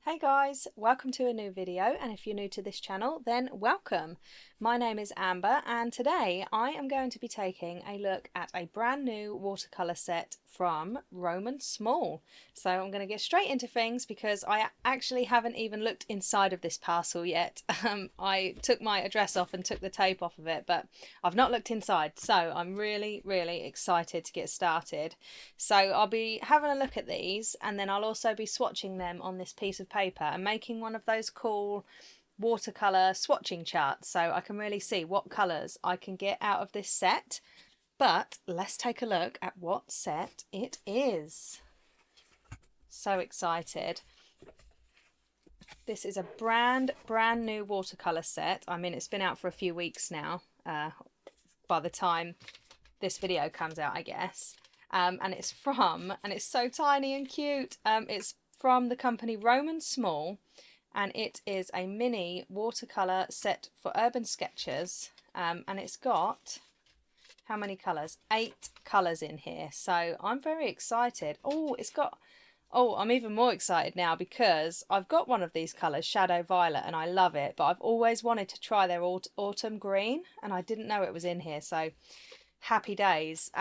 Hey guys, welcome to a new video, and if you're new to this channel then welcome. My name is Amber and today I am going to be taking a look at a brand new watercolour set from Roman Szmal. So I'm going to get straight into things because I actually haven't even looked inside of this parcel yet. I took my address off and took the tape off of it, but I've not looked inside, so I'm really excited to get started. So I'll be having a look at these and then I'll also be swatching them on this piece of paper and making one of those cool watercolour swatching charts so I can really see what colours I can get out of this set. But let's take a look at what set it is. So excited. This is a brand new watercolour set. I mean, it's been out for a few weeks now, by the time this video comes out, I guess. And it's so tiny and cute. It's from the company Roman Szmal, and it is a mini watercolour set for urban sketchers. And it's got, how many colours? 8 colours in here. So I'm very excited. I'm even more excited now because I've got one of these colours, Shadow Violet, and I love it. But I've always wanted to try their Autumn Green, and I didn't know it was in here. So happy days.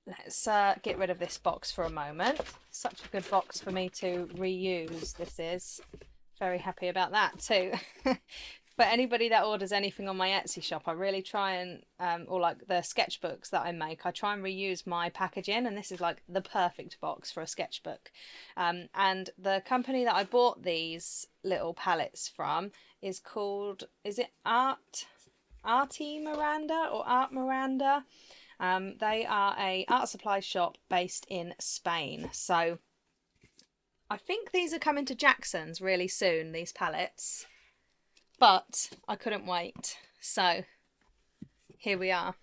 Let's get rid of this box for a moment. Such a good box for me to reuse. This is very happy about that too. For anybody that orders anything on my Etsy shop, I really try and or like the sketchbooks that I make, I try and reuse my packaging, and this is like the perfect box for a sketchbook. And the company that I bought these little palettes from is called, is it Arty Miranda or Art Miranda? They are a art supply shop based in Spain. So I think these are coming to Jackson's really soon, these palettes. But I couldn't wait. So here we are.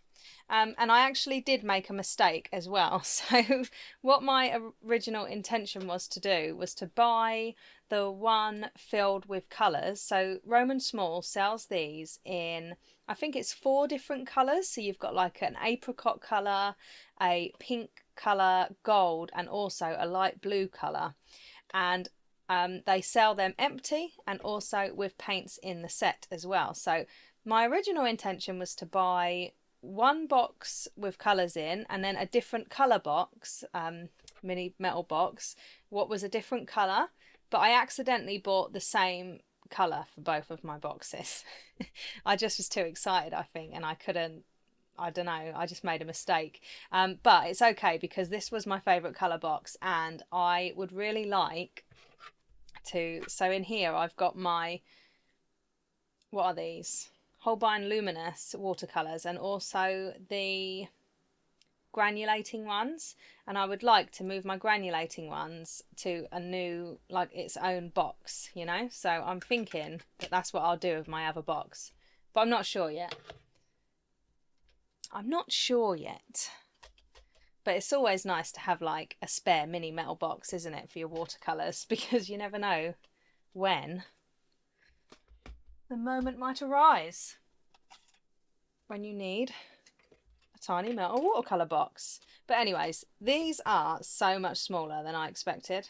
And I actually did make a mistake as well. So what my original intention was to do was to buy the one filled with colours. So Roman Szmal sells these in, I think it's 4 different colours. So you've got like an apricot colour, a pink colour, gold, and also a light blue colour. And they sell them empty and also with paints in the set as well. So my original intention was to buy one box with colours in and then a different colour box, mini metal box, what was a different colour, but I accidentally bought the same colour for both of my boxes. I just was too excited, I think, and I don't know, I just made a mistake. But it's okay because this was my favourite colour box and I would really like to, so in here I've got my, what are these? Holbein Luminous watercolours and also the granulating ones, and I would like to move my granulating ones to a new, like its own box, you know, so I'm thinking that that's what I'll do with my other box, but I'm not sure yet. But it's always nice to have like a spare mini metal box, isn't it, for your watercolours, because you never know when the moment might arise when you need a tiny metal watercolour box. But anyways, these are so much smaller than I expected.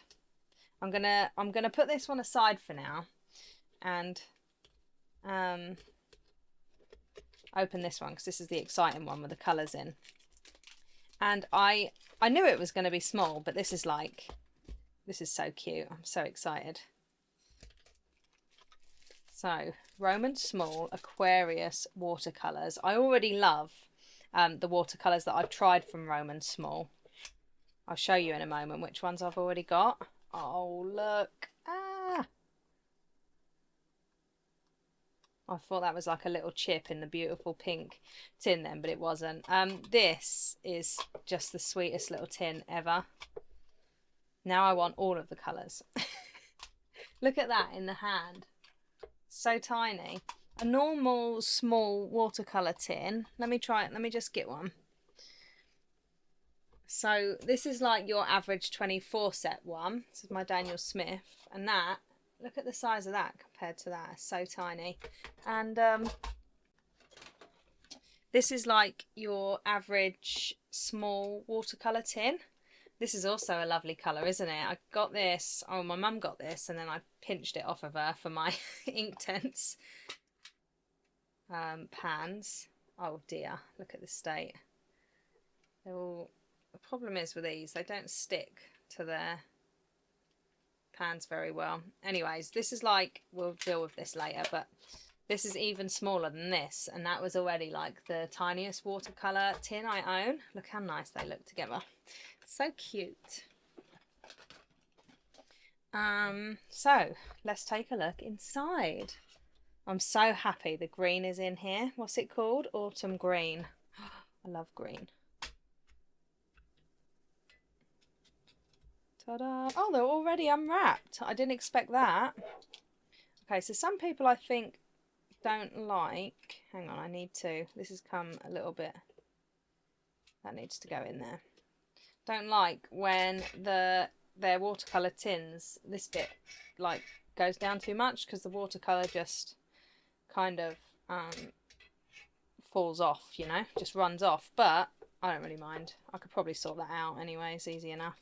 I'm gonna put this one aside for now and open this one because this is the exciting one with the colours in. And I knew it was going to be small, but this is so cute. I'm so excited. So, Roman Szmal Aquarius watercolours. I already love the watercolours that I've tried from Roman Szmal. I'll show you in a moment which ones I've already got. Oh, look. I thought that was like a little chip in the beautiful pink tin then, but it wasn't. This is just the sweetest little tin ever. Now I want all of the colours. Look at that in the hand. So tiny. A normal small watercolour tin. Let me try it. Let me just get one. So this is like your average 24 set one. This is my Daniel Smith. And that, look at the size of that compared to that. It's so tiny. And this is like your average small watercolour tin. This is also a lovely colour, isn't it? I got this, oh, my mum got this, and then I pinched it off of her for my Inktense pans. Oh dear, look at the state. The problem is with these, they don't stick to their pans very well. Anyways, this is like, we'll deal with this later, but this is even smaller than this, and that was already like the tiniest watercolour tin I own. Look how nice they look together. So cute. So let's take a look inside. I'm so happy the green is in here. What's it called? Autumn green. I love green. Ta-da! Oh, they're already unwrapped. I didn't expect that. Okay, so some people I think don't like, hang on, I need to, this has come a little bit, that needs to go in there. Don't like when their watercolour tins, this bit like goes down too much, because the watercolour just kind of falls off, you know, just runs off. But I don't really mind. I could probably sort that out anyway. It's easy enough.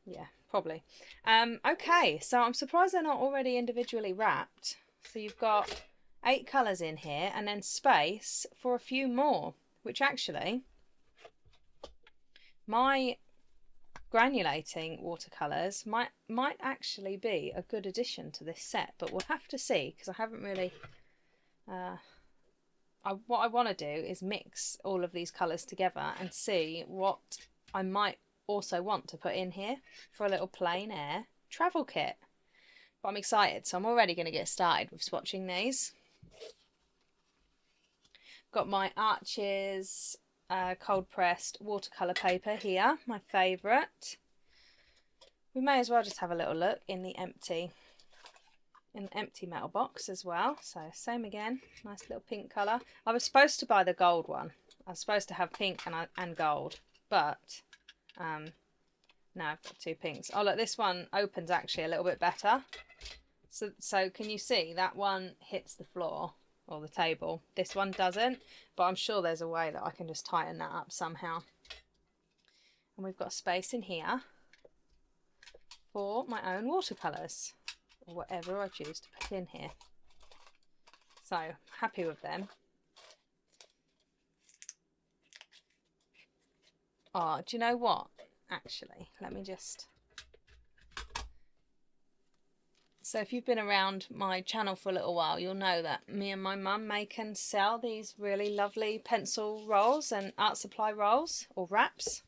Yeah, probably. Okay, so I'm surprised they're not already individually wrapped. So you've got 8 colours in here, and then space for a few more, which actually, my granulating watercolours might actually be a good addition to this set, but we'll have to see, because I haven't really what I want to do is mix all of these colours together and see what I might also want to put in here for a little plein air travel kit. But I'm excited, so I'm already going to get started with swatching these. Got my Arches cold pressed watercolour paper here, my favourite. We may as well just have a little look in the empty metal box as well. So same again, nice little pink colour. I was supposed to buy the gold one. I was supposed to have pink and gold, but no, I've got 2 pinks. Oh look, this one opens actually a little bit better. So can you see that one hits the floor or the table? This one doesn't, but I'm sure there's a way that I can just tighten that up somehow. And we've got space in here for my own watercolours, or whatever I choose to put in here. So happy with them. Oh, do you know what? Actually, let me just... So if you've been around my channel for a little while, you'll know that me and my mum make and sell these really lovely pencil rolls and art supply rolls, or wraps.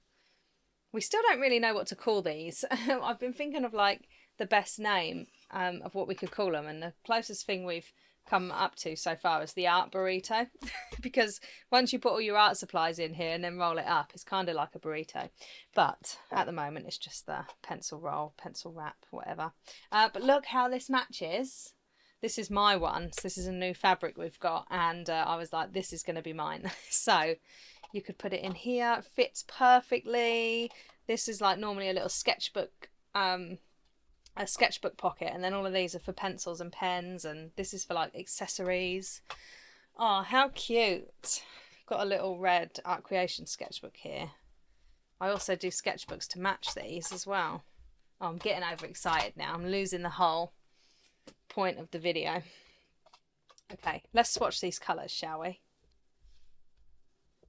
We still don't really know what to call these. I've been thinking of like the best name of what we could call them, and the closest thing we've come up to so far is the art burrito, because once you put all your art supplies in here and then roll it up, it's kind of like a burrito. But at the moment it's just the pencil roll, pencil wrap, whatever. But look how this matches. This is my one, so this is a new fabric we've got, and I was like, this is going to be mine. So you could put it in here, it fits perfectly. This is like normally a little sketchbook a sketchbook pocket, and then all of these are for pencils and pens, and this is for like accessories. Oh, how cute. Got a little red Art Creation sketchbook here. I also do sketchbooks to match these as well. Oh, I'm getting overexcited now. I'm losing the whole point of the video. Okay, let's swatch these colours, shall we?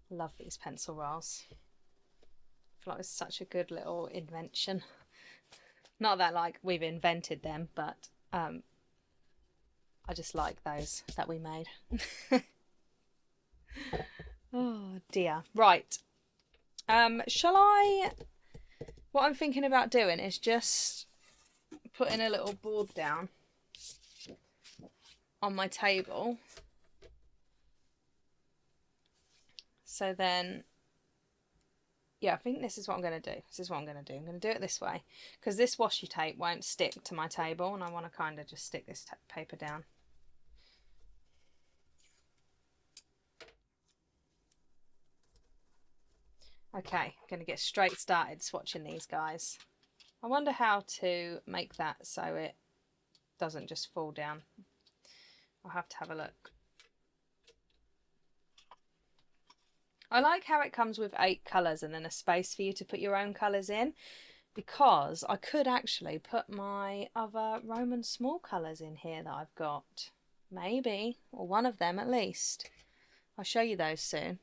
Love these pencil rolls. I feel like it's such a good little invention. Not that like we've invented them, but I just like those that we made. Oh dear. Right. Shall I... What I'm thinking about doing is just putting a little board down on my table. So then... Yeah, I think this is what I'm going to do. This is what I'm going to do. I'm going to do it this way, because this washi tape won't stick to my table, and I want to kind of just stick this paper down. Okay, I'm going to get straight started swatching these guys. I wonder how to make that so it doesn't just fall down. I'll have to have a look. I like how it comes with 8 colours and then a space for you to put your own colours in, because I could actually put my other Roman Szmal colours in here that I've got. Maybe, or one of them at least. I'll show you those soon.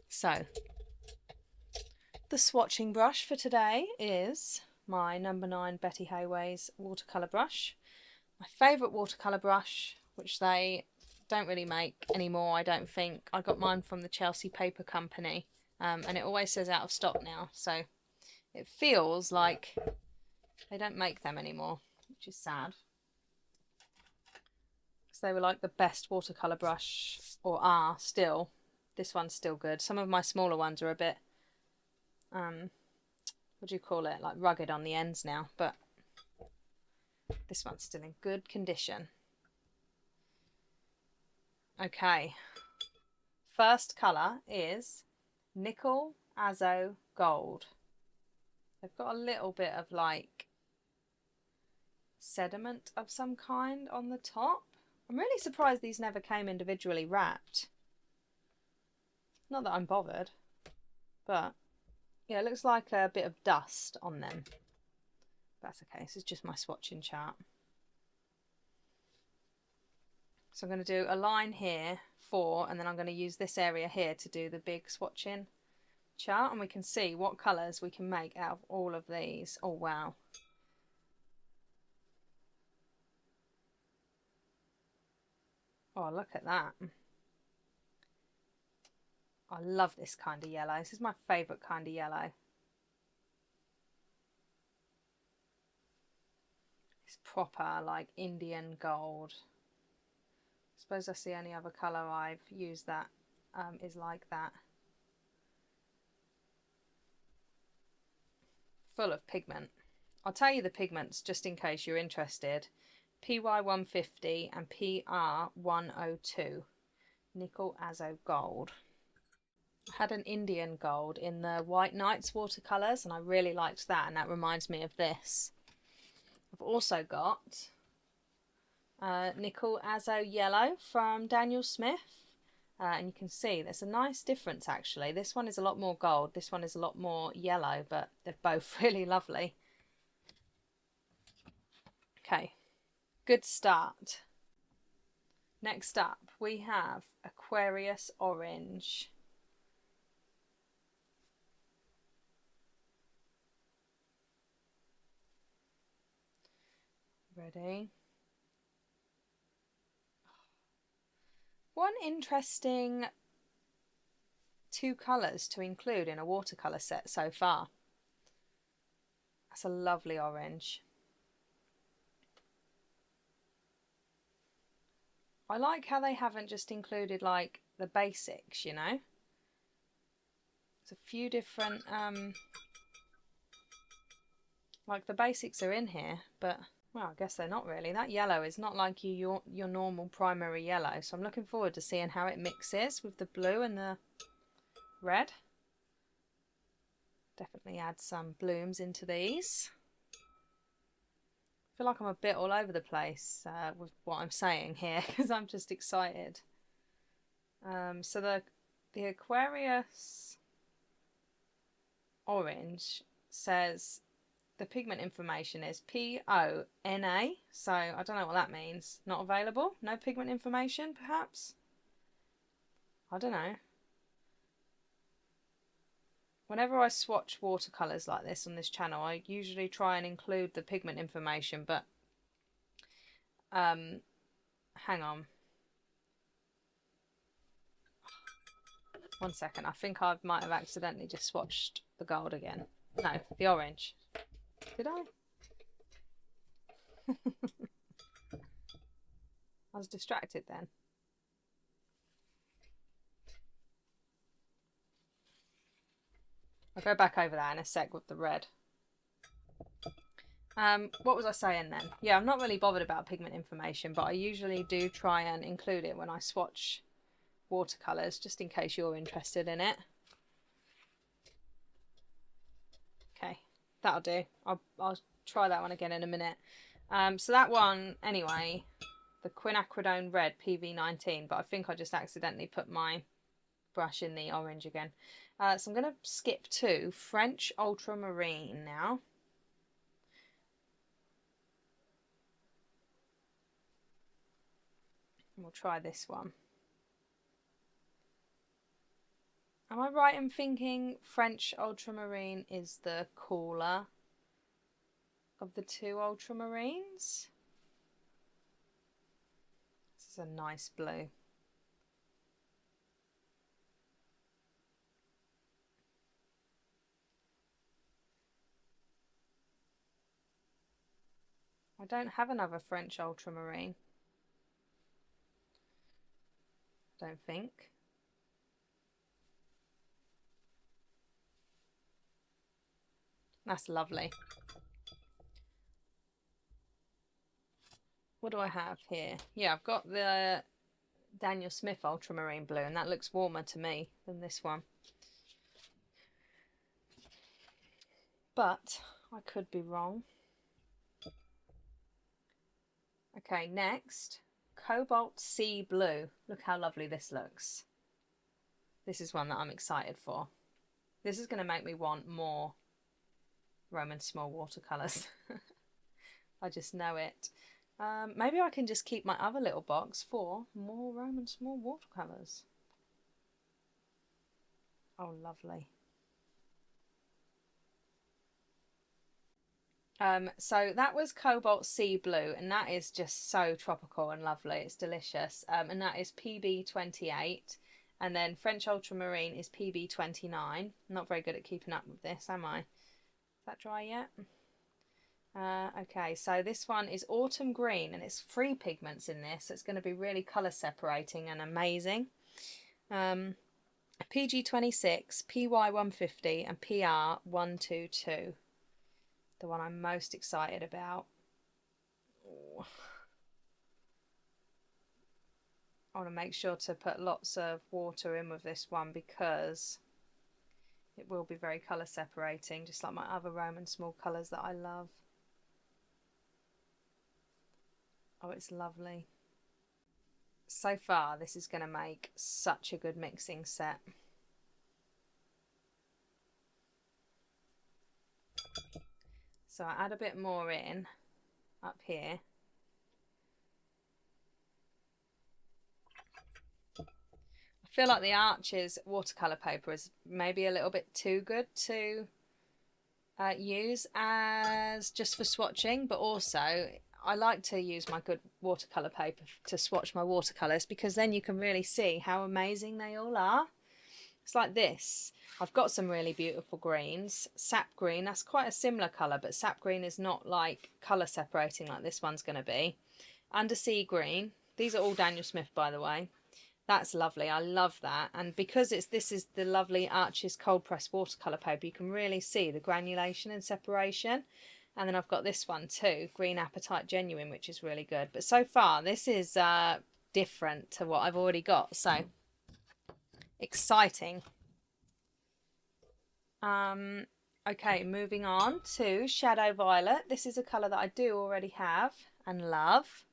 So, the swatching brush for today is my number 9 Betty Hayway's watercolour brush. My favourite watercolour brush, which they don't really make anymore, I don't think. I got mine from the Chelsea Paper Company, and it always says out of stock now, so it feels like they don't make them anymore, which is sad. Because they were like the best watercolour brush, or are still. This one's still good. Some of my smaller ones are a bit, what do you call it, like rugged on the ends now, but this one's still in good condition. Okay, first colour is Nickel Azo Gold. They've got a little bit of like sediment of some kind on the top. I'm really surprised these never came individually wrapped. Not that I'm bothered, but yeah, it looks like a bit of dust on them. That's okay, this is just my swatching chart. So I'm going to do a line here, 4, and then I'm going to use this area here to do the big swatching chart, and we can see what colours we can make out of all of these. Oh wow. Oh, look at that. I love this kind of yellow. This is my favourite kind of yellow. It's proper like Indian gold. I suppose that's the only other colour I've used that is like that. Full of pigment. I'll tell you the pigments just in case you're interested. PY150 and PR102. Nickel Azo Gold. I had an Indian gold in the White Nights watercolours and I really liked that, and that reminds me of this. I've also got Nickel Azo Yellow from Daniel Smith, and you can see there's a nice difference actually. This one is a lot more gold, this one is a lot more yellow, but they're both really lovely. Okay, good start. Next up we have Aquarius Orange. Ready? One interesting 2 colours to include in a watercolour set so far. That's a lovely orange. I like how they haven't just included like the basics, you know. There's a few different, like the basics are in here, but well, I guess they're not really. That yellow is not like your normal primary yellow, so I'm looking forward to seeing how it mixes with the blue and the red. Definitely add some blooms into these. I feel like I'm a bit all over the place with what I'm saying here because I'm just excited. So the Aquarius Orange says the pigment information is PONA, so I don't know what that means. Not available? No pigment information, perhaps? I don't know. Whenever I swatch watercolours like this on this channel, I usually try and include the pigment information, but hang on. One second, I think I might have accidentally just swatched the gold again. No, the orange. Did I? I was distracted then. I'll go back over that in a sec with the red. What was I saying then? Yeah, I'm not really bothered about pigment information, but I usually do try and include it when I swatch watercolours, just in case you're interested in it. Okay, that'll do. I'll try that one again in a minute. So that one, anyway, the Quinacridone Red PV19, but I think I just accidentally put my brush in the orange again. So I'm going to skip to French Ultramarine now. And we'll try this one. Am I right in thinking French Ultramarine is the cooler of the two ultramarines? This is a nice blue. I don't have another French ultramarine. Don't think. That's lovely. What do I have here? Yeah, I've got the Daniel Smith ultramarine blue, and that looks warmer to me than this one. But I could be wrong. Okay, next, Cobalt Sea Blue. Look how lovely this looks. This is one that I'm excited for. This is going to make me want more Roman Szmal watercolours. I just know it. Maybe I can just keep my other little box for more Roman Szmal watercolours. Oh, lovely. So that was Cobalt Sea Blue, and that is just so tropical and lovely. It's delicious. And that is PB28. And then French Ultramarine is PB29. I'm not very good at keeping up with this, am I? Is that dry yet? Okay, so this one is Autumn Green, and it's 3 pigments in this, so it's going to be really colour separating and amazing. PG26, PY150 and PR122. The one I'm most excited about. Ooh. I want to make sure to put lots of water in with this one because it will be very colour separating, just like my other Roman Szmal colours that I love. Oh, it's lovely. So far, this is going to make such a good mixing set. So I add a bit more in up here. I feel like the Arches watercolour paper is maybe a little bit too good to use as just for swatching, but also I like to use my good watercolour paper to swatch my watercolours because then you can really see how amazing they all are. It's like this. I've got some really beautiful greens. Sap green, that's quite a similar colour, but sap green is not like colour separating like this one's going to be. Undersea green. These are all Daniel Smith, by the way. That's lovely. I love that. And because this is the lovely Arches cold press watercolour paper, you can really see the granulation and separation. And then I've got this one too, Green Apatite Genuine, which is really good. But so far, this is different to what I've already got. So exciting. Okay, moving on to Shadow Violet. This is a colour that I do already have and love.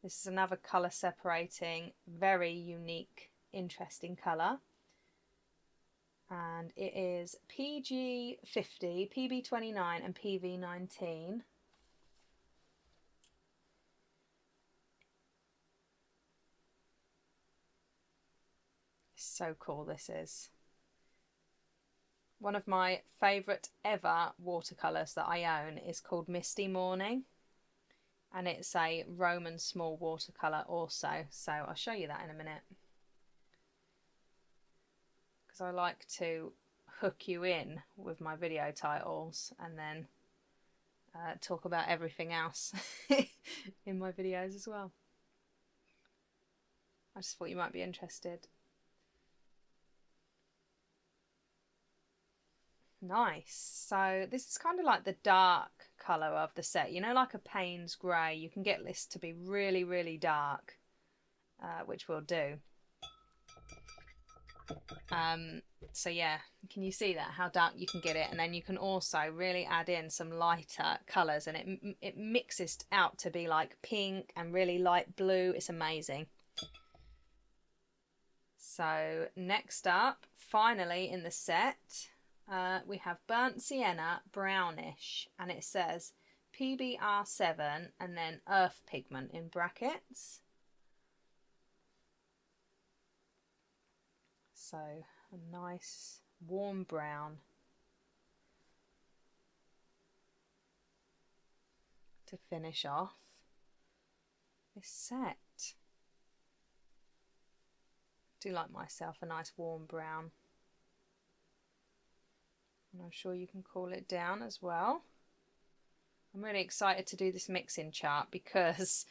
This is another colour separating, very unique, interesting colour. And it is PG50, PB29 and PV19. So cool this is. One of my favourite ever watercolours that I own is called Misty Morning. And it's a Roman Szmal watercolour also. So I'll show you that in a minute. Because I like to hook you in with my video titles and then talk about everything else in my videos as well. I just thought you might be interested. Nice. So this is kind of like the dark colour of the set, you know, like a Payne's grey. You can get this to be really, really dark, which we'll do. So yeah, can you see that, how dark you can get it? And then you can also really add in some lighter colours, and it mixes out to be like pink and really light blue. It's amazing. So next up, finally in the set, we have Burnt Sienna Brownish, and it says PBR7 and then Earth Pigment in brackets. So a nice warm brown to finish off this set. I do like myself a nice warm brown, and I'm sure you can cool it down as well. I'm really excited to do this mixing chart because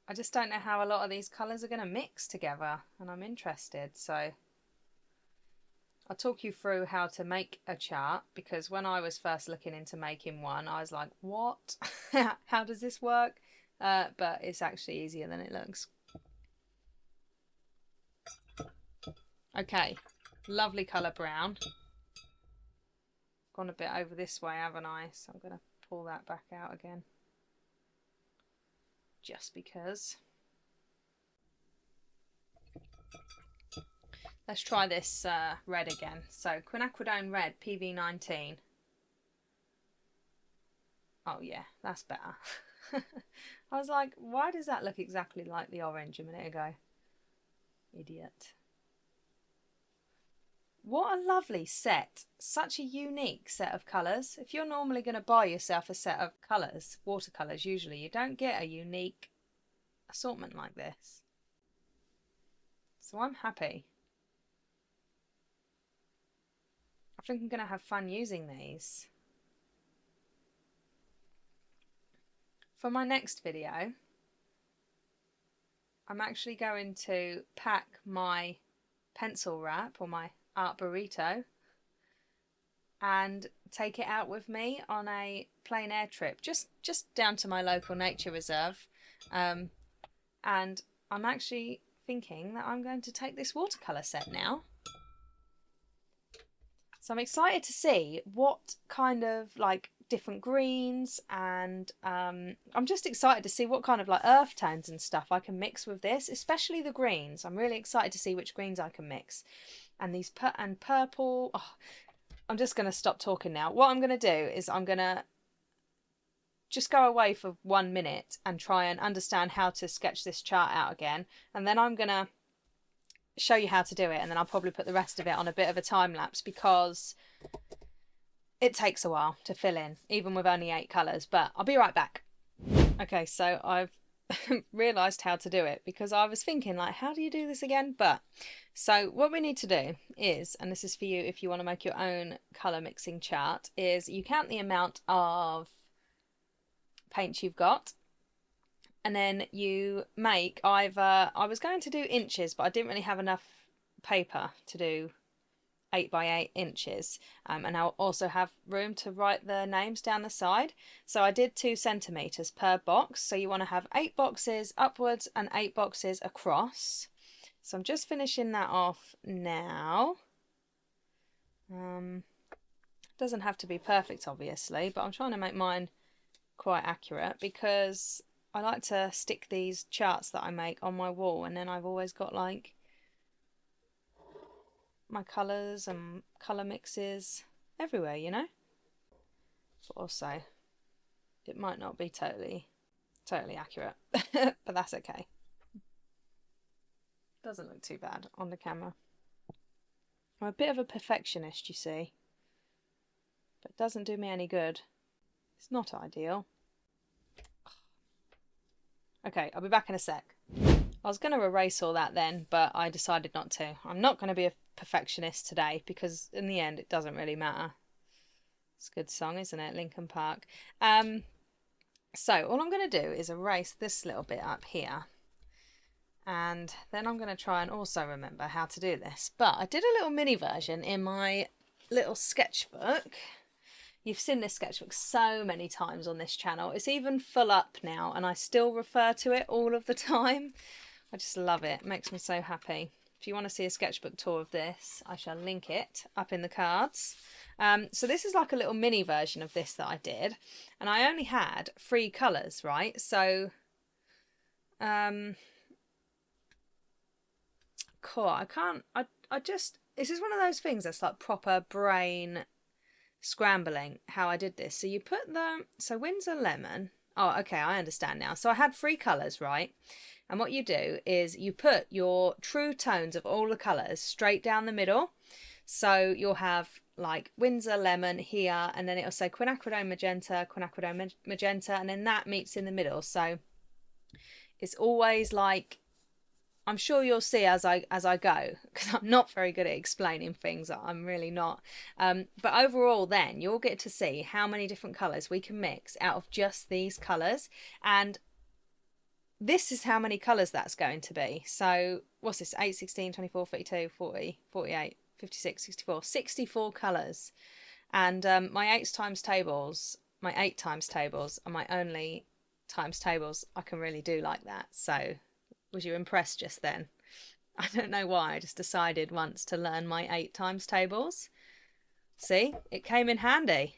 I just don't know how a lot of these colours are going to mix together, and I'm interested. So I'll talk you through how to make a chart, because when I was first looking into making one, I was like, what? How does this work? But it's actually easier than it looks. Okay, lovely colour brown. Gone a bit over this way, haven't I? So I'm going to pull that back out again, just because. Let's try this red again. So quinacridone red, PV19. Oh yeah, that's better. I was like, why does that look exactly like the orange a minute ago? Idiot. What a lovely set. Such a unique set of colours. If you're normally going to buy yourself a set of colours, watercolours usually, you don't get a unique assortment like this. So I'm happy. I think I'm going to have fun using these. For my next video, I'm actually going to pack my pencil wrap, or my art burrito, and take it out with me on a plein air trip, just down to my local nature reserve. And I'm actually thinking that I'm going to take this watercolour set now. So I'm excited to see what kind of like different greens, and I'm just excited to see what kind of like earth tones and stuff I can mix with this, especially the greens. I'm really excited to see which greens I can mix. And these purple. Oh, I'm just going to stop talking now. What I'm going to do is I'm going to just go away for 1 minute and try and understand how to sketch this chart out again, and then I'm going to show you how to do it, and then I'll probably put the rest of it on a bit of a time lapse, because it takes a while to fill in, even with only 8 colours. But I'll be right back. Okay, so I've realised how to do it, because I was thinking like, how do you do this again? But so what we need to do is, and this is for you if you want to make your own colour mixing chart, is you count the amount of paint you've got, and then you make either, I was going to do inches, but I didn't really have enough paper to do 8 by 8 inches, and I'll also have room to write the names down the side. So I did 2 centimeters per box. So you want to have 8 boxes upwards and 8 boxes across. So I'm just finishing that off now. Doesn't have to be perfect, obviously, but I'm trying to make mine quite accurate, because I like to stick these charts that I make on my wall, and then I've always got like my colours and colour mixes everywhere, you know. But also, it might not be totally accurate, but that's okay. Doesn't look too bad on the camera. I'm a bit of a perfectionist, you see, but it doesn't do me any good. It's not ideal. Okay, I'll be back in a sec. I was going to erase all that then, but I decided not to. I'm not going to be a perfectionist today, because in the end it doesn't really matter. It's a good song, isn't it? Linkin Park. So all I'm going to do is erase this little bit up here, and then I'm going to try and also remember how to do this. But I did a little mini version in my little sketchbook. You've seen this sketchbook so many times on this channel. It's even full up now, and I still refer to it all of the time. I just love it. It makes me so happy. If you want to see a sketchbook tour of this, I shall link it up in the cards. So this is like a little mini version of this that I did, and I only had 3 colours, right? So cool. I just, this is one of those things that's like proper brain scrambling how I did this. So you put so Windsor Lemon. Oh, okay, I understand now. So I had 3 colours, right? And what you do is you put your true tones of all the colours straight down the middle. So you'll have like Windsor Lemon here, and then it'll say quinacridone magenta, and then that meets in the middle. So it's always like, I'm sure you'll see as I go, because I'm not very good at explaining things. I'm really not. But overall, then you'll get to see how many different colours we can mix out of just these colours, and this is how many colours that's going to be. So what's this? 8, 16, 24, 32, 40, 48, 56, 64, 64 colours. And my 8 times tables are my only times tables I can really do like that. So was you impressed just then? I don't know why, I just decided once to learn my 8 times tables. See, it came in handy.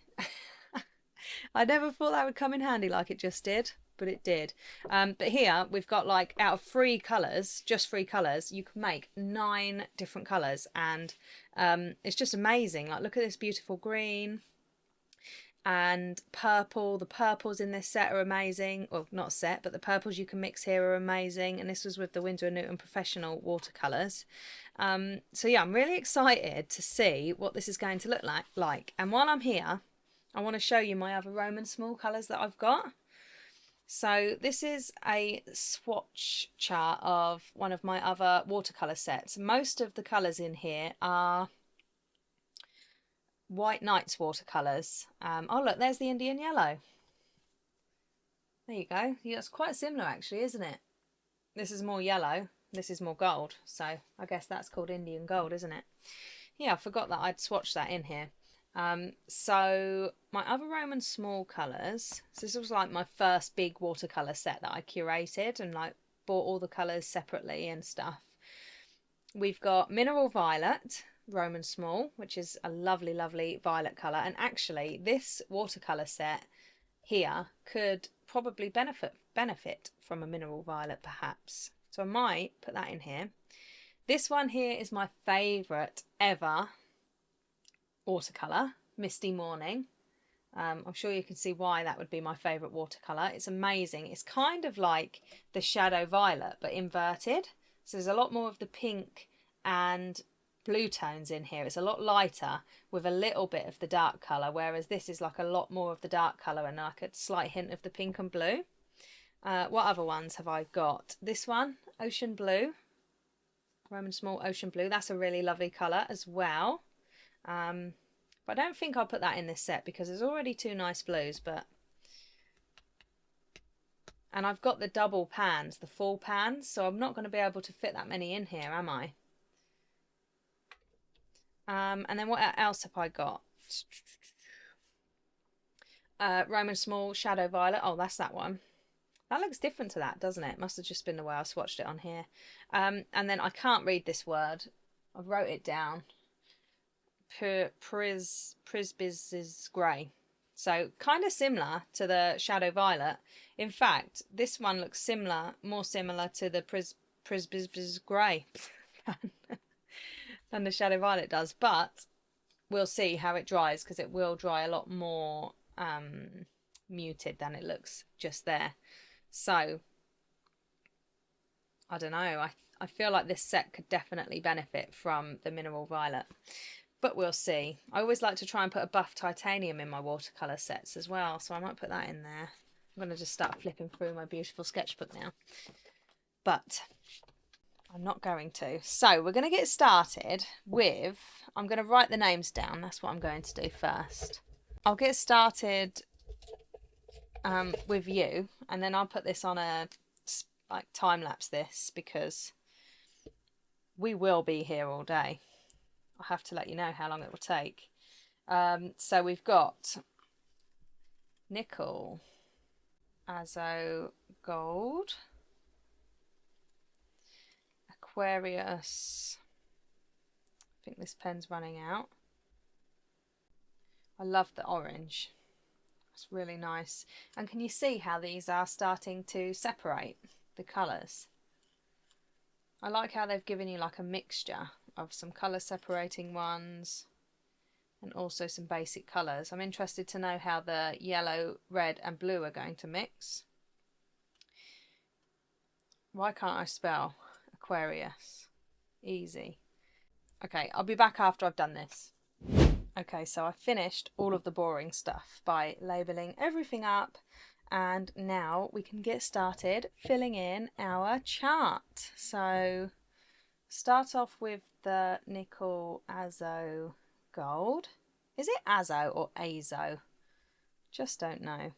I never thought that would come in handy like it just did, but it did. But here we've got, like, out of 3 colours, just 3 colours, you can make 9 different colours, and it's just amazing. Like, look at this beautiful green and purple. The purples in this set are amazing. Well, not set, but the purples you can mix here are amazing. And this was with the Winsor & Newton Professional watercolours. So yeah, I'm really excited to see what this is going to look like. And while I'm here, I want to show you my other Roman Szmal colours that I've got. So this is a swatch chart of one of my other watercolour sets. Most of the colours in here are White Nights watercolours. Oh look, there's the Indian Yellow. There you go. Yeah, it's quite similar actually, isn't it? This is more yellow, this is more gold, so I guess that's called Indian Gold, isn't it? Yeah, I forgot that I'd swatched that in here. So my other Roman Szmal colours, so this was like my first big watercolour set that I curated and like bought all the colours separately and stuff. We've got Mineral Violet Roman Szmal, which is a lovely, lovely violet colour. And actually, this watercolour set here could probably benefit from a mineral violet, perhaps. So I might put that in here. This one here is my favourite ever watercolour, Misty Morning. I'm sure you can see why that would be my favourite watercolour. It's amazing. It's kind of like the Shadow Violet, but inverted. So there's a lot more of the pink and blue tones in here. It's a lot lighter with a little bit of the dark colour, whereas this is like a lot more of the dark colour and like a slight hint of the pink and blue. What other ones have I got? This one, Ocean Blue, Roman Szmal Ocean Blue. That's a really lovely colour as well. But I don't think I'll put that in this set because there's already 2 nice blues. And I've got the double pans, the full pans, so I'm not going to be able to fit that many in here, am I? And then what else have I got? Roman Szmal Shadow Violet. Oh, that's that one. That looks different to that, doesn't it? Must have just been the way I swatched it on here. And then I can't read this word. I wrote it down. Prisbis Grey. So kind of similar to the Shadow Violet. In fact, this one looks more similar to the Prisbis Grey than the Shadow Violet does. But we'll see how it dries, because it will dry a lot more muted than it looks just there. So I don't know. I feel like this set could definitely benefit from the Mineral Violet. But we'll see. I always like to try and put a buff titanium in my watercolour sets as well, so I might put that in there. I'm going to just start flipping through my beautiful sketchbook now. But I'm not going to. So we're going to get started with, I'm going to write the names down. That's what I'm going to do first. I'll get started with you, and then I'll put this on a like time lapse this, because we will be here all day. I'll have to let you know how long it will take. So we've got nickel, azo gold, Aquarius. I think this pen's running out. I love the orange. It's really nice. And can you see how these are starting to separate the colours? I like how they've given you like a mixture of some colour separating ones and also some basic colours. I'm interested to know how the yellow, red and blue are going to mix. Why can't I spell Aquarius? Easy. Okay, I'll be back after I've done this. Okay, so I finished all of the boring stuff by labelling everything up, and now we can get started filling in our chart. So start off with the nickel azo gold. Is it azo or azo? Just don't know.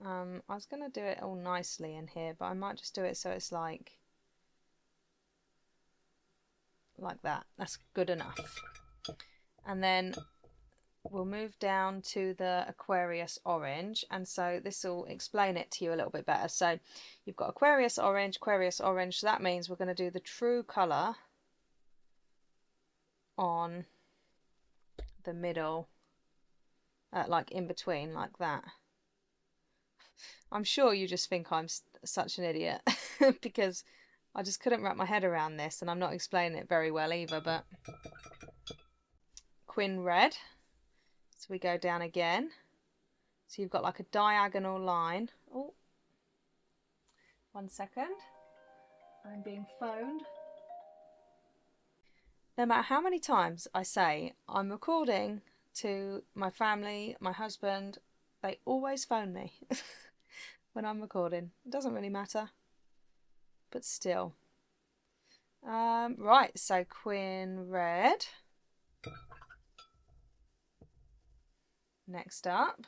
I was going to do it all nicely in here, but I might just do it so it's like that. That's good enough. And then we'll move down to the Aquarius orange, and so this will explain it to you a little bit better. So you've got Aquarius orange, so that means we're going to do the true colour on the middle, like in between, like that. I'm sure you just think I'm such an idiot because I just couldn't wrap my head around this, and I'm not explaining it very well either. But Quin red, so we go down again, so you've got like a diagonal line. Oh, 1 second, I'm being phoned. No matter how many times I say I'm recording to my family, my husband, they always phone me when I'm recording. It doesn't really matter, but still. Right, so Quin red. Next up,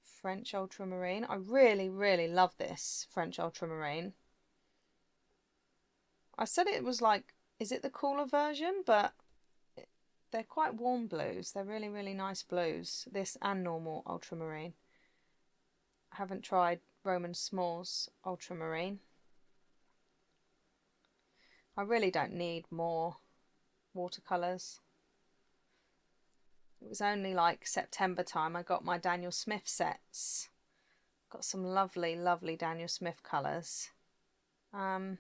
French ultramarine. I really, really love this French ultramarine. I said it was like, is it the cooler version? But they're quite warm blues. They're really, really nice blues. This and normal ultramarine. I haven't tried Roman Szmal's ultramarine. I really don't need more watercolours. It was only like September time I got my Daniel Smith sets. Got some lovely, lovely Daniel Smith colours. And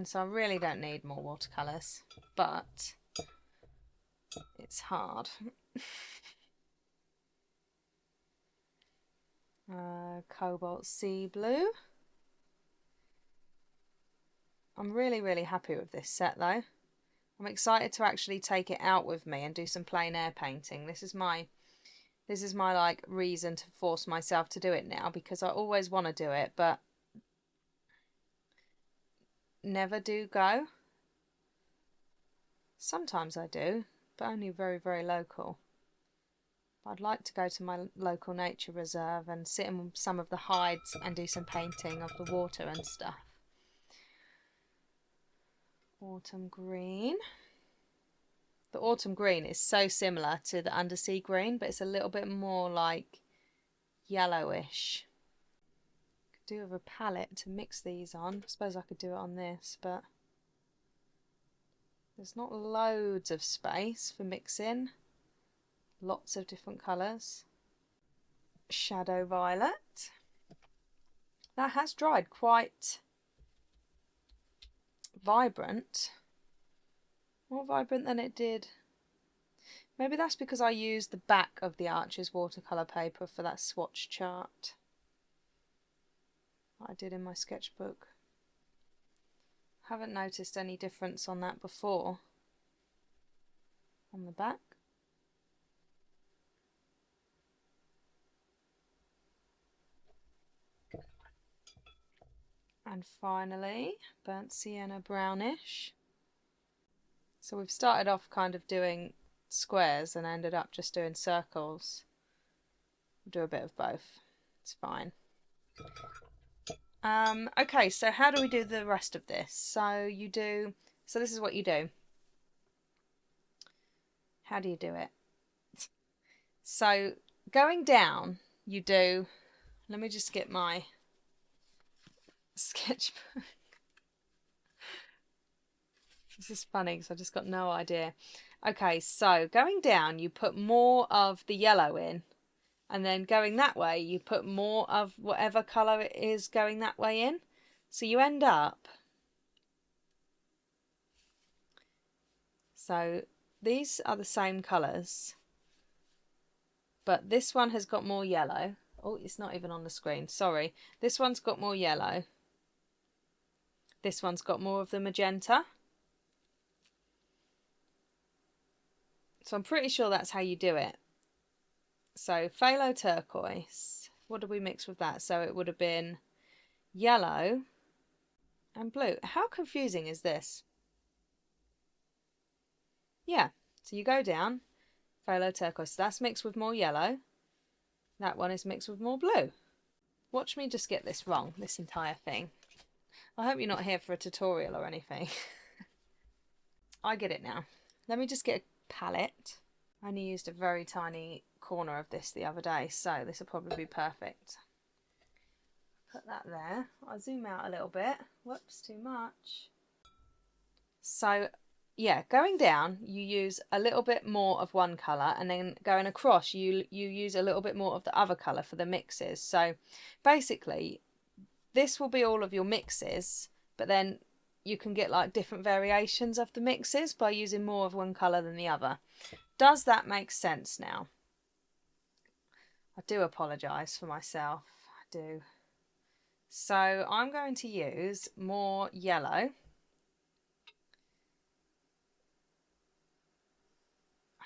so I really don't need more watercolours, but it's hard. Cobalt sea blue. I'm really, really happy with this set though. I'm excited to actually take it out with me and do some plein air painting. This is my like reason to force myself to do it now, because I always want to do it but never do go. Sometimes I do, but only very, very local. I'd like to go to my local nature reserve and sit in some of the hides and do some painting of the water and stuff. Autumn green. The autumn green is so similar to the undersea green, but it's a little bit more like yellowish. Could do with a palette to mix these on. I suppose I could do it on this, but there's not loads of space for mixing. Lots of different colours. Shadow violet. That has dried quite vibrant. More vibrant than it did. Maybe that's because I used the back of the Arches watercolour paper for that swatch chart I did in my sketchbook. Haven't noticed any difference on that before. On the back. And finally, burnt sienna brownish. So we've started off kind of doing squares and ended up just doing circles. We'll do a bit of both. It's fine. Okay, so how do we do the rest of this? So this is what you do. How do you do it? So going down, you do, let me just get my sketchbook. This is funny because I just got no idea. Okay, so going down, you put more of the yellow in, and then going that way, you put more of whatever colour it is going that way in. So you end up So these are the same colours, but this one has got more yellow. Oh, it's not even on the screen, sorry. This one's got more yellow. This one's got more of the magenta. So I'm pretty sure that's how you do it. So phthalo turquoise, what did we mix with that? So it would have been yellow and blue. How confusing is this? Yeah, so you go down, phthalo turquoise, so that's mixed with more yellow. That one is mixed with more blue. Watch me just get this wrong, this entire thing. I hope you're not here for a tutorial or anything. I get it now. Let me just get a palette. I only used a very tiny corner of this the other day, so this will probably be perfect. Put that there. I'll zoom out a little bit. Whoops, too much. So yeah, going down you use a little bit more of one colour, and then going across you use a little bit more of the other colour for the mixes. So basically this will be all of your mixes, but then you can get like different variations of the mixes by using more of one colour than the other. Does that make sense now? I do apologise for myself, I do. So I'm going to use more yellow.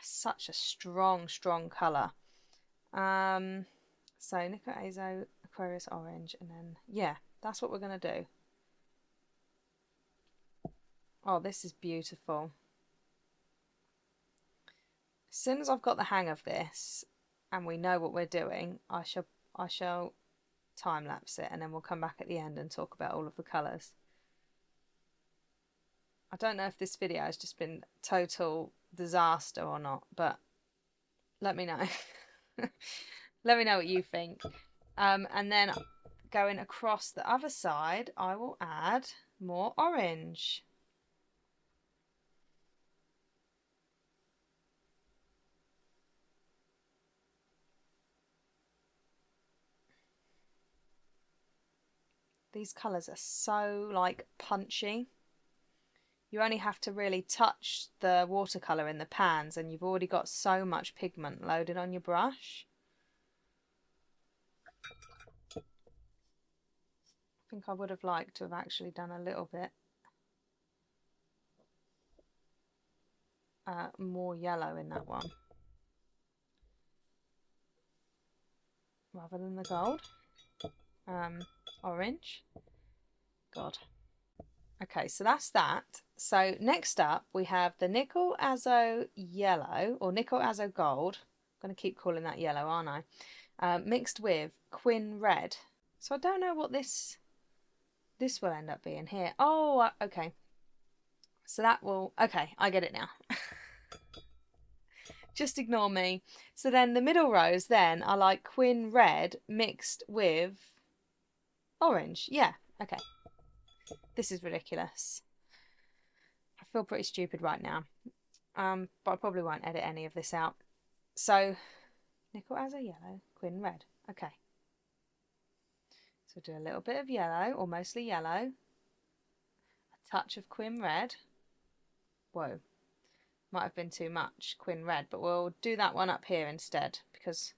Such a strong colour. So Nickel Azo, Aquarius Orange, and then yeah, that's what we're going to do. Oh, this is beautiful. As soon as I've got the hang of this and we know what we're doing, I shall time lapse it, and then we'll come back at the end and talk about all of the colours. I don't know if this video has just been total disaster or not, but let me know. Let me know what you think. And then going across the other side, I will add more orange. These colours are so like punchy. You only have to really touch the watercolour in the pans and you've already got so much pigment loaded on your brush. I think I would have liked to have actually done a little bit more yellow in that one rather than the gold. Orange. God. Okay, so that's that. So next up we have the Nickel Azo Yellow, or Nickel Azo Gold. I'm going to keep calling that yellow, aren't I? Mixed with Quin Red. So I don't know what this will end up being here. Oh, okay. So that will... Okay, I get it now. Just ignore me. So then the middle rows then are like Quin Red mixed with orange. Yeah, okay. This is ridiculous. I feel pretty stupid right now. But I probably won't edit any of this out. So, Nickel Azo Yellow, Quin Red. Okay. So do a little bit of yellow, or mostly yellow. A touch of Quin Red. Whoa. Might have been too much Quin Red, but we'll do that one up here instead, because...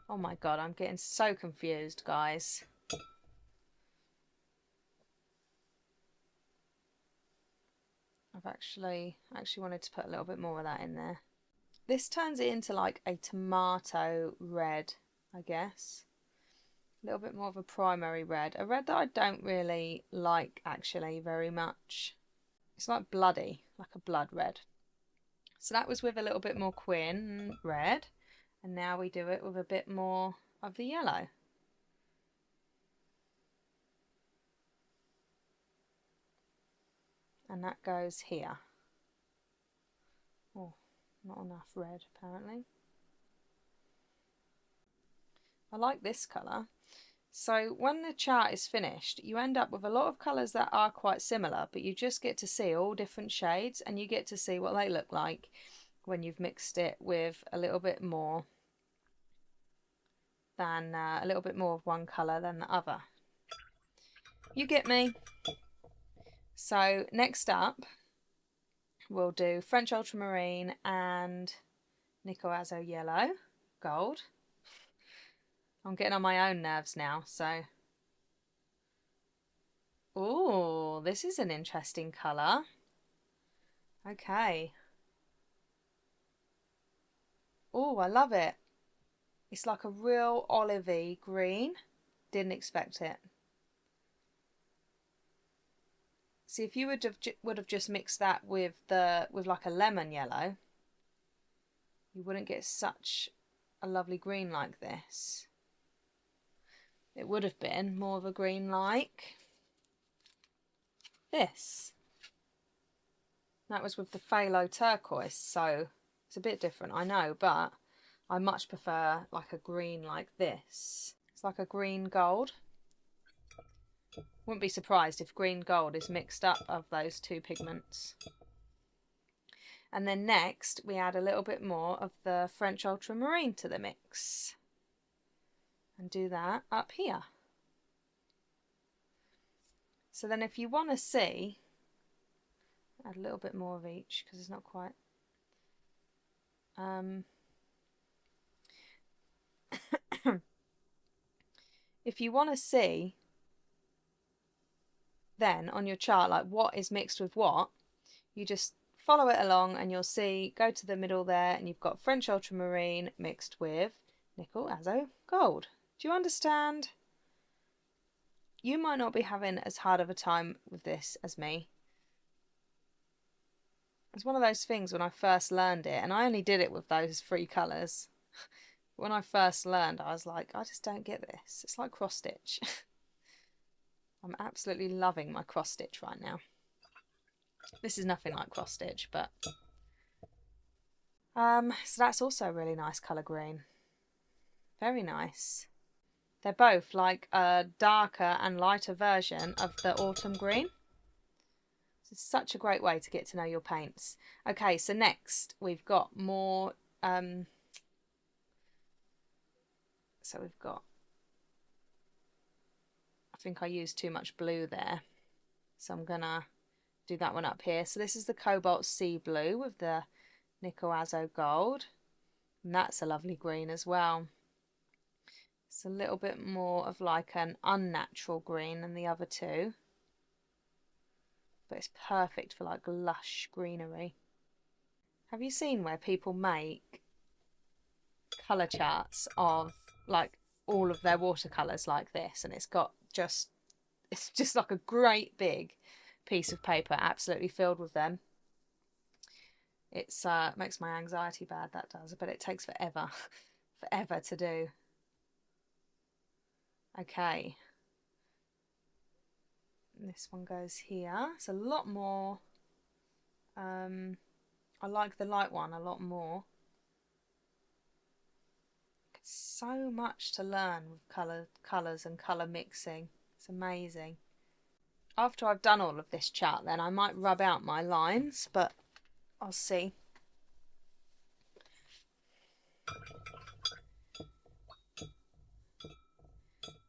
Oh my god, I'm getting so confused, guys. I've actually wanted to put a little bit more of that in there. This turns it into like a tomato red, I guess. A little bit more of a primary red. A red that I don't really like, actually, very much. It's like bloody, like a blood red. So that was with a little bit more Quin Red. And now we do it with a bit more of the yellow. And that goes here. Oh, not enough red, apparently. I like this colour. So when the chart is finished, you end up with a lot of colours that are quite similar, but you just get to see all different shades, and you get to see what they look like when you've mixed it with a little bit more than of one colour than the other. You get me. So next up, we'll do French Ultramarine and Nickel Azo Yellow, gold. I'm getting on my own nerves now, so... Oh, this is an interesting colour. Okay. Oh, I love it. It's like a real olivey green. Didn't expect it. See, if you would have just mixed that with like a lemon yellow, you wouldn't get such a lovely green like this. It would have been more of a green like this. That was with the phthalo turquoise, so it's a bit different, I know, but I much prefer like a green like this. It's like a green gold. Wouldn't be surprised if green gold is mixed up of those two pigments. And then next we add a little bit more of the French Ultramarine to the mix. And do that up here. So then if you want to see, add a little bit more of each because it's not quite... if you want to see then on your chart like what is mixed with what, you just follow it along and you'll see, go to the middle there and you've got French Ultramarine mixed with Nickel Azo Gold. Do you understand? You might not be having as hard of a time with this as me. It's one of those things when I first learned it, and I only did it with those 3 colours. When I first learned, I was like, I just don't get this. It's like cross stitch. I'm absolutely loving my cross stitch right now. This is nothing like cross stitch, but so that's also a really nice colour green. Very nice. They're both like a darker and lighter version of the autumn green. It's such a great way to get to know your paints. Okay, so next we've got more. So we've got. I think I used too much blue there, so I'm gonna do that one up here. So this is the Cobalt Sea Blue with the Nickel Azo Gold, and that's a lovely green as well. It's a little bit more of like an unnatural green than the other two, but it's perfect for like lush greenery. Have you seen where people make colour charts of like all of their watercolours like this, and it's just like a great big piece of paper absolutely filled with them. It's makes my anxiety bad, that does, but it takes forever forever to do. Okay, this one goes here. It's a lot more I like the light one a lot more. So much to learn with colours and colour mixing. It's amazing. After I've done all of this chart then I might rub out my lines, but I'll see.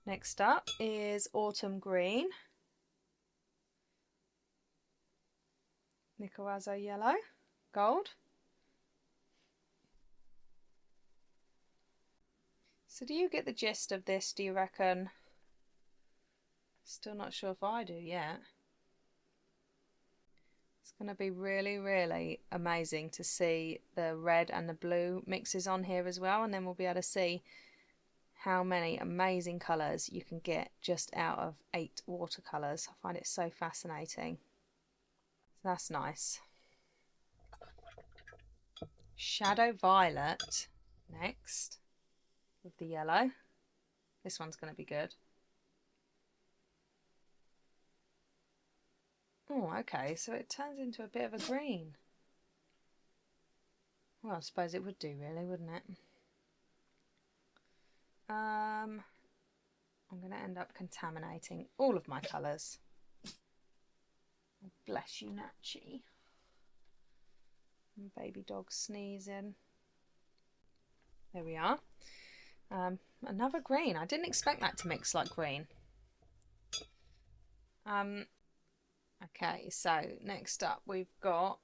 Next up is Autumn Green, Nickel Azo Yellow, Gold. So do you get the gist of this, do you reckon? Still not sure if I do yet. It's going to be really, really amazing to see the red and the blue mixes on here as well, and then we'll be able to see how many amazing colours you can get just out of 8 watercolours. I find it so fascinating. So that's nice. Shadow Violet next with the yellow. This one's going to be good. Oh, okay, so it turns into a bit of a green. Well, I suppose it would do really, wouldn't it? I'm going to end up contaminating all of my colours. Bless you, Natchi. And baby dog sneezing. There we are. Another green. I didn't expect that to mix like green. Okay, so next up we've got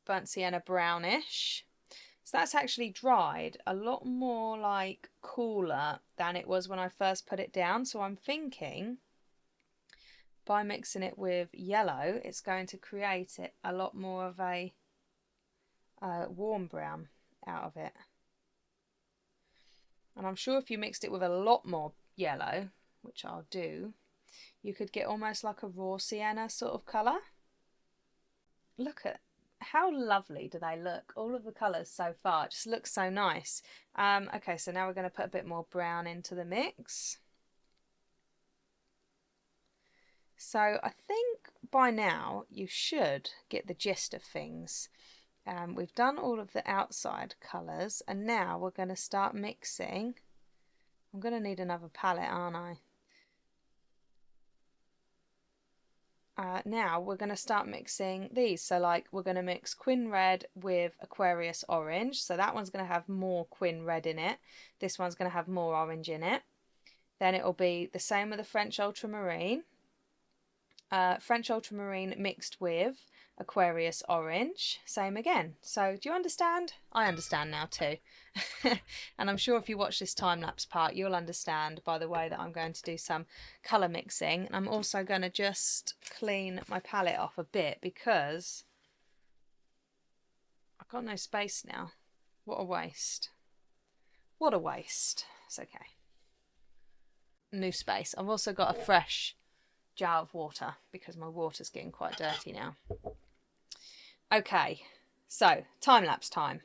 burnt sienna brownish. So that's actually dried a lot more like cooler than it was when I first put it down. So I'm thinking by mixing it with yellow, it's going to create it a lot more of a warm brown out of it. And I'm sure if you mixed it with a lot more yellow, which I'll do, you could get almost like a raw sienna sort of colour. Look at how lovely do they look. All of the colours so far just look so nice. Okay, so now we're going to put a bit more brown into the mix. So I think by now you should get the gist of things. We've done all of the outside colours and now we're going to start mixing. I'm going to need another palette, aren't I? Now we're going to start mixing these. So like we're going to mix Quin Red with Aquarius Orange. So that one's going to have more Quin Red in it. This one's going to have more orange in it. Then it'll be the same with the French Ultramarine. French Ultramarine mixed with Aquarius Orange. Same again. So do you understand? I understand now too. And I'm sure if you watch this time-lapse part, you'll understand by the way that I'm going to do some colour mixing. I'm also going to just clean my palette off a bit because I've got no space now. What a waste. What a waste. It's okay. New space. I've also got a fresh jar of water because my water's getting quite dirty now. Okay, so time-lapse time.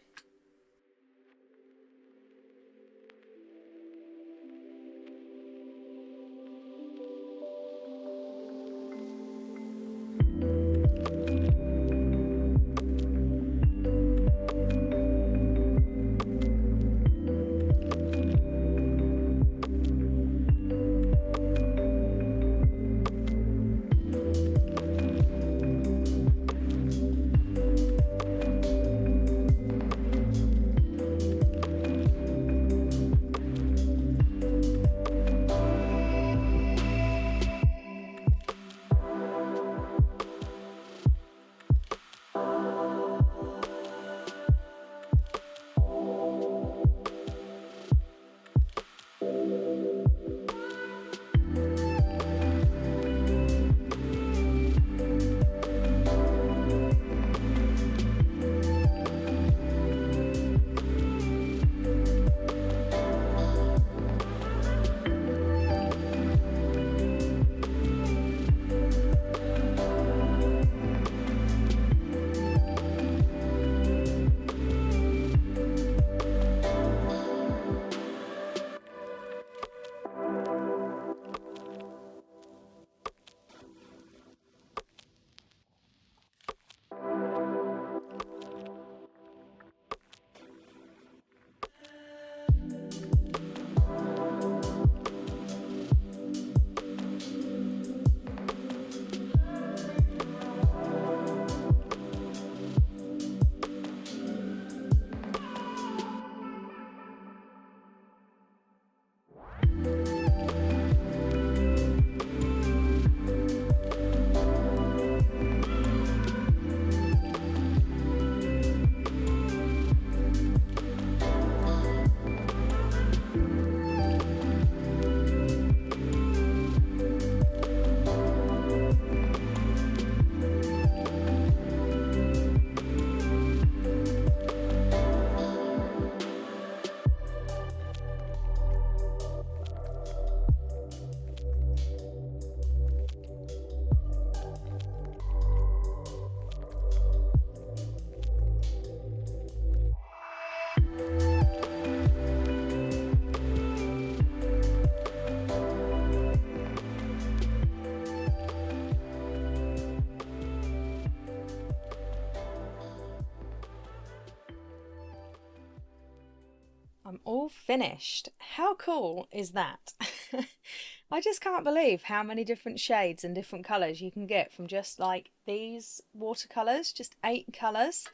I'm all finished. How cool is that? I just can't believe how many different shades and different colours you can get from just like these watercolours, just 8 colours.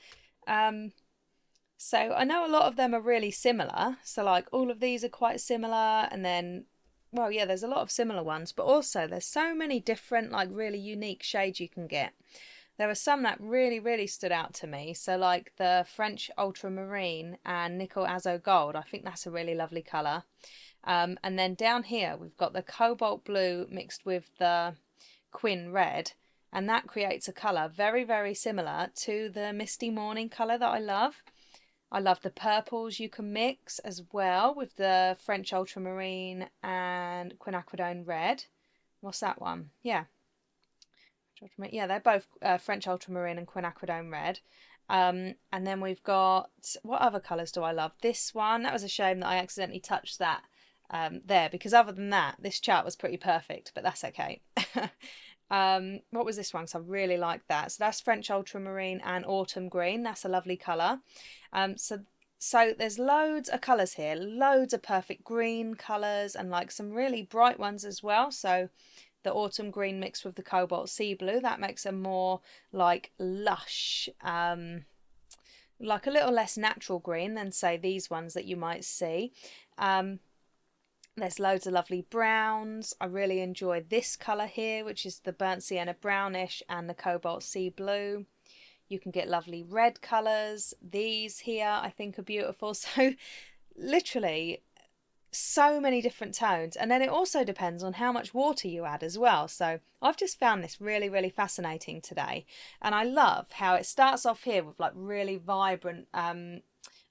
So I know a lot of them are really similar. So like all of these are quite similar, and then well, yeah, there's a lot of similar ones, but also there's so many different, like, really unique shades you can get. There are some that really, really stood out to me. So like the French Ultramarine and Nickel Azo Gold. I think that's a really lovely colour. And then down here we've got the Cobalt Blue mixed with the Quin Red. And that creates a colour very, very similar to the Misty Morning colour that I love. I love the purples you can mix as well with the French Ultramarine and Quinacridone Red. What's that one? Yeah. Yeah, they're both French Ultramarine and Quinacridone Red. And then we've got, what other colours do I love? This one, that was a shame that I accidentally touched that there, because other than that, this chart was pretty perfect, but that's okay. What was this one? Because I really like that. So that's French Ultramarine and Autumn Green. That's a lovely colour. So there's loads of colours here, loads of perfect green colours and like some really bright ones as well. So the Autumn Green mixed with the Cobalt Sea Blue, that makes a more like lush, like a little less natural green than say these ones that you might see. There's loads of lovely browns. I really enjoy this colour here, which is the Burnt Sienna Brownish and the Cobalt Sea Blue. You can get lovely red colours. These here I think are beautiful. So literally so many different tones, and then it also depends on how much water you add as well. So I've just found this really, really fascinating today, and I love how it starts off here with like really vibrant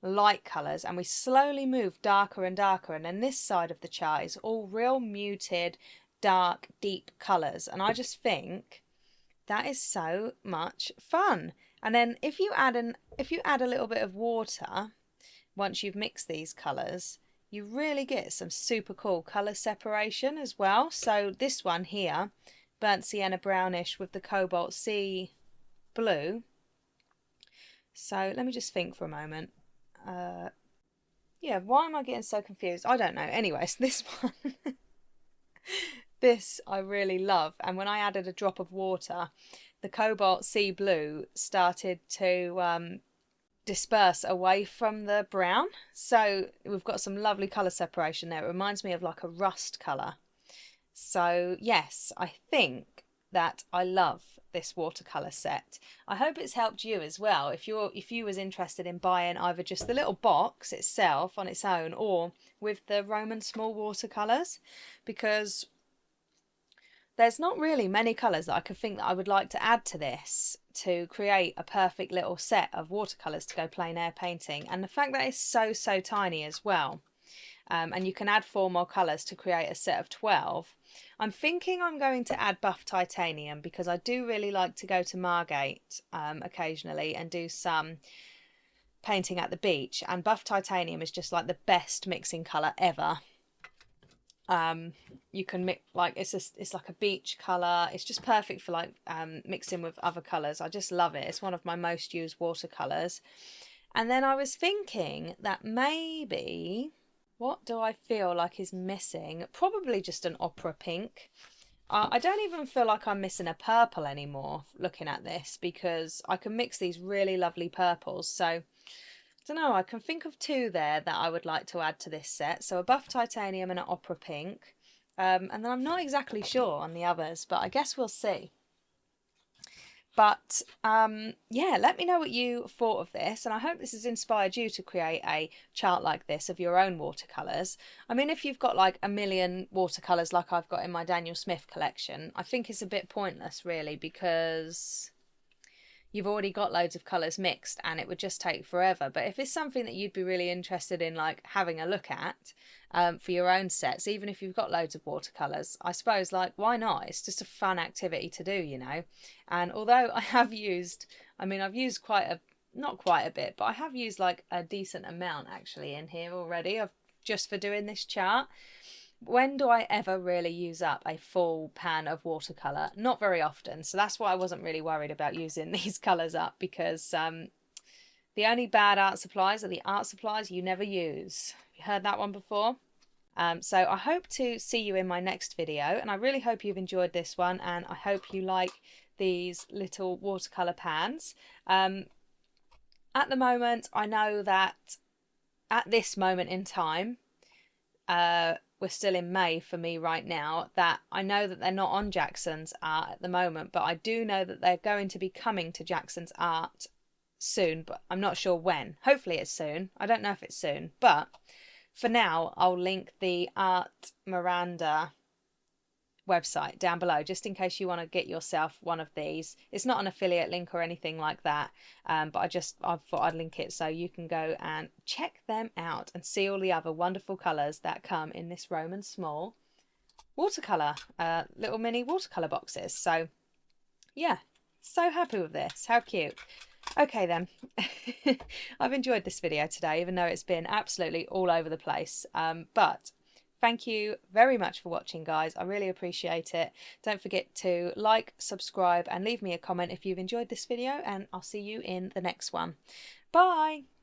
light colours, and we slowly move darker and darker, and then this side of the chart is all real muted dark deep colours, and I just think that is so much fun. And then if you add a little bit of water once you've mixed these colours, you really get some super cool colour separation as well. So this one here, Burnt Sienna Brownish with the Cobalt Sea Blue. So let me just think for a moment. Yeah, why am I getting so confused? I don't know. Anyways, this one, this I really love. And when I added a drop of water, the Cobalt Sea Blue started to disperse away from the brown, so we've got some lovely colour separation there. It reminds me of like a rust colour. So yes, I think that I love this watercolour set. I hope it's helped you as well if you was interested in buying either just the little box itself on its own or with the Roman Szmal watercolours, because there's not really many colours that I could think that I would like to add to this to create a perfect little set of watercolours to go plein air painting. And the fact that it's so tiny as well, and you can add 4 more colours to create a set of 12. I'm thinking I'm going to add buff titanium, because I do really like to go to Margate occasionally and do some painting at the beach, and buff titanium is just like the best mixing colour ever. You can mix, like, it's like a beach colour. It's just perfect for like mixing with other colours. I just love it. It's one of my most used watercolours. And then I was thinking that maybe, what do I feel like is missing? Probably just an opera pink. I don't even feel like I'm missing a purple anymore looking at this, because I can mix these really lovely purples. So I don't know, I can think of 2 there that I would like to add to this set. So a buff titanium and an opera pink. And then I'm not exactly sure on the others, but I guess we'll see. But yeah, let me know what you thought of this, and I hope this has inspired you to create a chart like this of your own watercolours. I mean, if you've got like a million watercolours like I've got in my Daniel Smith collection, I think it's a bit pointless really, because you've already got loads of colours mixed and it would just take forever. But if it's something that you'd be really interested in like having a look at for your own sets, even if you've got loads of watercolours, I suppose, like, why not? It's just a fun activity to do, you know. And although I have used, I mean, I've used not quite a bit, but I have used like a decent amount actually in here already just for doing this chart. When do I ever really use up a full pan of watercolour? Not very often. So that's why I wasn't really worried about using these colours up, because the only bad art supplies are the art supplies you never use. You heard that one before? So I hope to see you in my next video, and I really hope you've enjoyed this one, and I hope you like these little watercolour pans. At the moment, I know that at this moment in time, we're still in May for me right now, that I know that they're not on Jackson's Art at the moment, but I do know that they're going to be coming to Jackson's Art soon, but I'm not sure when. Hopefully it's soon. I don't know if it's soon, but for now I'll link the Art Miranda website down below just in case you want to get yourself one of these. It's not an affiliate link or anything like that, but I thought I'd link it so you can go and check them out and see all the other wonderful colours that come in this Roman Szmal watercolour, little mini watercolour boxes. So yeah, so happy with this. How cute. Okay then, I've enjoyed this video today, even though it's been absolutely all over the place, but thank you very much for watching, guys. I really appreciate it. Don't forget to like, subscribe and leave me a comment if you've enjoyed this video, and I'll see you in the next one. Bye!